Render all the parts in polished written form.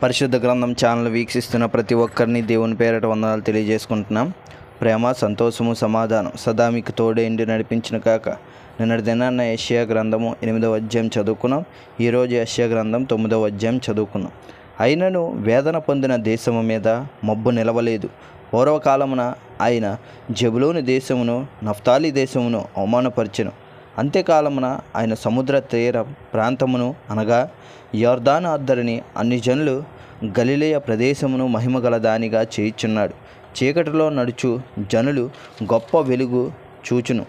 పరిశుద్ధ గ్రంథం ఛానల్ వీక్షిస్తున్న ప్రతి ఒక్కరిని దేవుని పేరట వందనాలు తెలియజేసుకుంటున్నాం. ప్రేమ, సంతోషము, సమాధానం సదా మీకు తోడేండి నడిపించిన కాక. నిన్నటి దినాన్న యెషయా గ్రంథము 8వ అధ్యాయం చదువుకున్నాం. ఈరోజు యెషయా గ్రంథం 9వ అధ్యాయం చదువుకున్నాం. అయినను వేదన పొందిన దేశము మీద మబ్బు నిలవలేదు. పూర్వకాలమున ఆయన జెబులూను దేశమును నఫ్తాలి దేశమును అవమానపరిచెను. అంత్యకాలమున ఆయన సముద్ర తీర ప్రాంతమును అనగా యొర్దాను అద్దరిని అన్ని జనులు గలిలయ ప్రదేశమును మహిమగల దానిగా చేయుచున్నాడు. చీకటిలో నడుచు జనులు గొప్ప వెలుగు చూచును.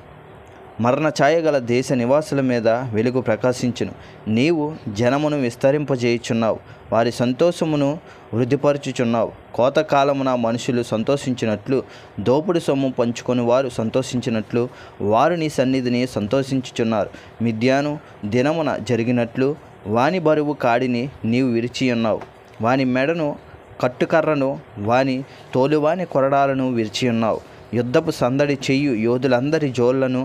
మరణ ఛాయగల దేశ నివాసుల మీద వెలుగు ప్రకాశించును. నీవు జనమును విస్తరింపజేయుచున్నావు, వారి సంతోషమును వృద్ధిపరచుచున్నావు. కోతకాలమున మనుషులు సంతోషించినట్లు, దోపుడు సొమ్ము పంచుకొని వారు సంతోషించినట్లు వారు నీ సన్నిధిని సంతోషించుచున్నారు. మిద్యాను దినమున జరిగినట్లు వాని బరువు కాడిని నీవు విరిచి ఉన్నావు. వాని మెడను కట్టుకర్రను వాని తోలువాని కొరడాలను విరిచి ఉన్నావు. యుద్ధపు సందడి చెయ్యు యోధులందరి జోళ్లను,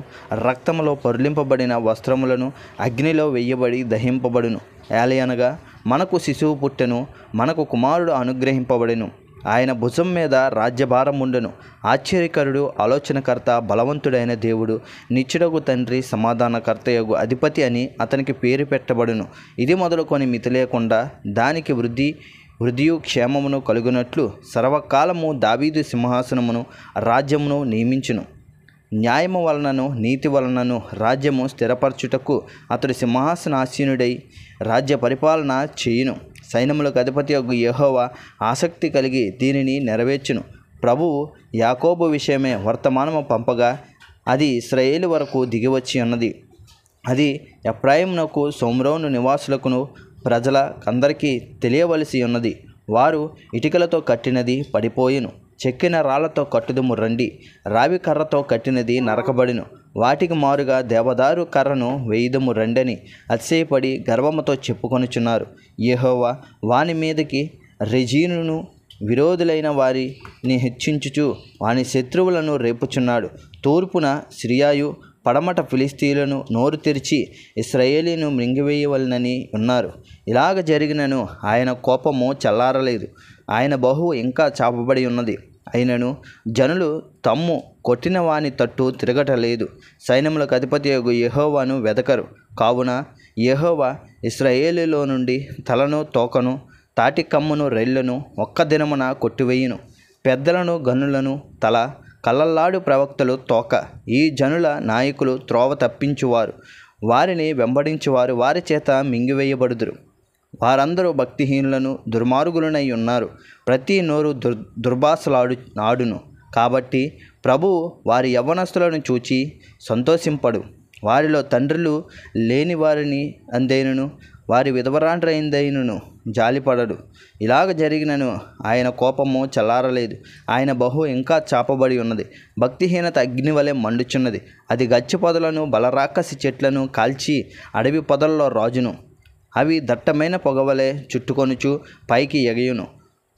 రక్తములో పొర్లింపబడిన వస్త్రములను అగ్నిలో వెయ్యబడి దహింపబడును. ఏలయనగా మనకు శిశువు పుట్టెను, మనకు కుమారుడు అనుగ్రహింపబడెను. ఆయన భుజం మీద రాజ్యభారముండెను. ఆశ్చర్యకరుడు, ఆలోచనకర్త, బలవంతుడైన దేవుడు, నిత్యుడగు తండ్రి, సమాధానకర్తయగు అధిపతి అని అతనికి పేరు పెట్టబడును. ఇది మొదలుకొని మితి లేకుండా దానికి వృద్ధియు క్షేమమును కలుగునట్లు సర్వకాలము దావీదు సింహాసనమును రాజ్యమును నియమించును. న్యాయము వలనను నీతి వలనను రాజ్యము స్థిరపరచుటకు అతడు సింహాసనాసీనుడై రాజ్య పరిపాలన చేయును. సైన్యములకు అధిపతి యొక్క యెహోవా ఆసక్తి కలిగి దీనిని నెరవేర్చును. ప్రభువు యాకోబు విషయమే వర్తమానము పంపగా అది ఇశ్రాయేలు వరకు దిగివచ్చి ఉన్నది. అది ఎఫ్రాయిమునకు షోమ్రోను నివాసులకును ప్రజలకందరికీ తెలియవలసి ఉన్నది. వారు ఇటుకలతో కట్టినది పడిపోయిను, చెక్కిన రాళ్లతో కట్టుదుము రండి. రావి కర్రతో కట్టినది నరకబడిను, వాటికి మారుగా దేవదారు కర్రను వేయుదుము రండని అతిశయపడి గర్వముతో చెప్పుకొనుచున్నారు. యెహోవా వాని మీదకి రెజీనును విరోధులైన వారిని హెచ్చించుచు వాని శత్రువులను రేపుచున్నాడు. తూర్పున సిరియాయు, పడమట ఫిలిస్తీయులను నోరు తెరిచి ఇశ్రాయేలీను మృంగివేయవలనని ఉన్నారు. ఇలాగ జరిగినను ఆయన కోపము చల్లారలేదు, ఆయన బహువు ఇంకా చాపబడి ఉన్నది. అయినను జనులు తమ్ము కొట్టిన వాని తట్టు తిరగటలేదు. సైన్యములకు అధిపతి యెహోవాను వెదకరు. కావున యెహోవా ఇశ్రాయేలులో నుండి తలను, తోకను, తాటి కమ్మును, రెల్లును ఒక్క దినమున కొట్టివేయును. పెద్దలను, గనులను తల, కళ్ళల్లాడు ప్రవక్తలు తోక. ఈ జనుల నాయకులు త్రోవ తప్పించువారు, వారిని వెంబడించువారు వారి చేత మింగివేయబడుదురు. వారందరూ భక్తిహీనులను, దుర్మార్గులనై ఉన్నారు. ప్రతి నోరు దుర్భాషలాడును. కాబట్టి ప్రభువు వారి యవ్వనస్తులను చూచి సంతోషింపడు. వారిలో తండ్రులు లేని వారిని అందైనను వారి విధవరాండ్రైందైనను జాలిపడడు. ఇలాగ జరిగినను ఆయన కోపము చల్లారలేదు, ఆయన బహు ఇంకా చాపబడి ఉన్నది. భక్తిహీనత అగ్ని వలె మండుచున్నది. అది గచ్చి పొదలను, బలరాక్కసి చెట్లను కాల్చి అడవి పొదల్లో రాజును. అవి దట్టమైన పొగవలే చుట్టుకొనుచు పైకి ఎగయును.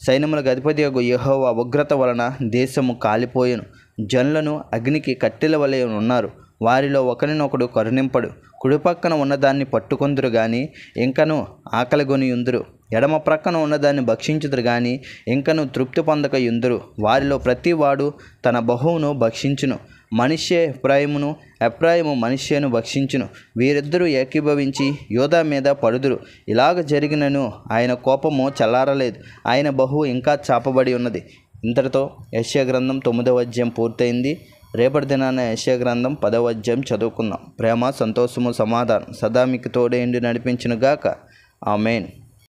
సైన్యములకు అధిపతి యెహోవా ఉగ్రత వలన దేశము కాలిపోయెను. జనులను అగ్నికి కట్టెల వలె ఉన్నారు. వారిలో ఒకరినొకడు కరుణింపడు. కుడిపక్కన ఉన్నదాన్ని పట్టుకొందురు గాని ఇంకను ఆకలిగొని ఉందురు. ఎడమ ప్రక్కన ఉన్నదాన్ని భక్షించుదురు గాని ఇంకను తృప్తి పొందక యుందురు. వారిలో ప్రతివాడు తన బహువును భక్షించును. మనిషే ఎఫ్రాయిమును, ఎఫ్రాయిము మనిషేను భక్షించును. వీరిద్దరూ ఏకీభవించి యోధా మీద పడుదురు. ఇలాగ జరిగినను ఆయన కోపము చల్లారలేదు, ఆయన బహువు ఇంకా చాపబడి ఉన్నది. ఇంతటితో యెషయా గ్రంథం 9వ అధ్యాయం పూర్తయింది. రేపటి దినాన యెషయా గ్రంథం 10వ అధ్యాయం చదువుకుందాం. ప్రేమ, సంతోషము, సమాధానం సదా మీకు తోడేండి నడిపించును గాక. ఆమేన్.